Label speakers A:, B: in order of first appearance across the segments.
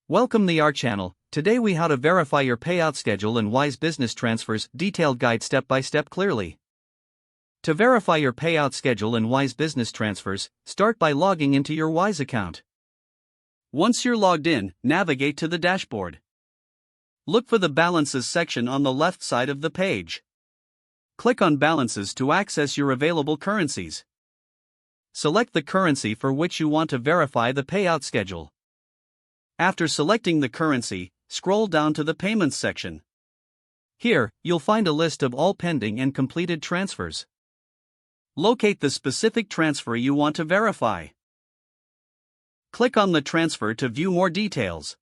A: Welcome to our channel. Today we how to verify your payout schedule and Wise Business Transfers detailed guide step by step clearly. To verify your payout schedule and Wise Business Transfers, start by logging into your Wise account. Once you're logged in, navigate to the dashboard. Look for the Balances section on the left side of the page. Click on Balances to access your available currencies. Select the currency for which you want to verify the payout schedule. After selecting the currency, scroll down to the Payments section. Here, you'll find a list of all pending and completed transfers. Locate the specific transfer you want to verify. Click on the transfer to view more details.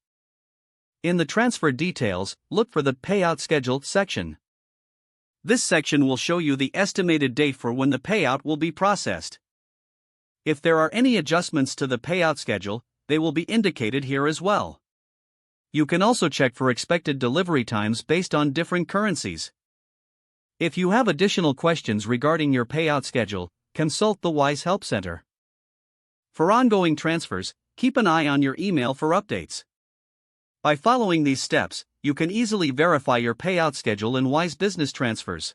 A: In the Transfer Details, look for the Payout Schedule section. This section will show you the estimated date for when the payout will be processed. If there are any adjustments to the payout schedule, they will be indicated here as well. You can also check for expected delivery times based on different currencies. If you have additional questions regarding your payout schedule, consult the Wise Help Center. For ongoing transfers, keep an eye on your email for updates. By following these steps, you can easily verify your payout schedule in Wise Business Transfers.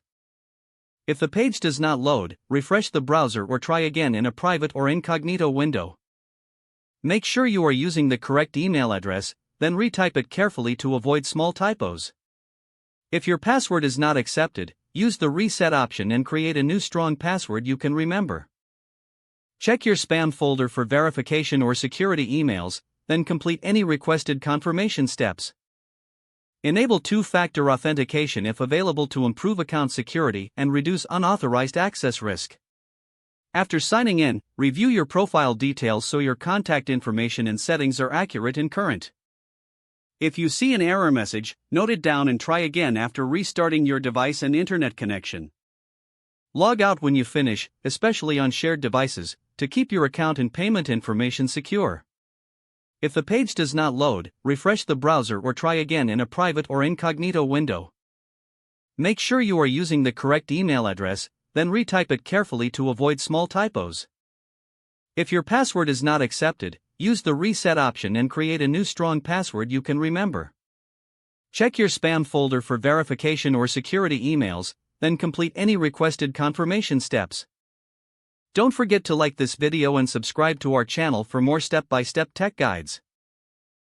A: If the page does not load, refresh the browser or try again in a private or incognito window. Make sure you are using the correct email address, then retype it carefully to avoid small typos. If your password is not accepted, use the reset option and create a new strong password you can remember. Check your spam folder for verification or security emails, then complete any requested confirmation steps. Enable two-factor authentication if available to improve account security and reduce unauthorized access risk. After signing in, review your profile details so your contact information and settings are accurate and current. If you see an error message, note it down and try again after restarting your device and internet connection. Log out when you finish, especially on shared devices, to keep your account and payment information secure. If the page does not load, refresh the browser or try again in a private or incognito window. Make sure you are using the correct email address, then retype it carefully to avoid small typos. If your password is not accepted, use the reset option and create a new strong password you can remember. Check your spam folder for verification or security emails, then complete any requested confirmation steps. Don't forget to like this video and subscribe to our channel for more step-by-step tech guides.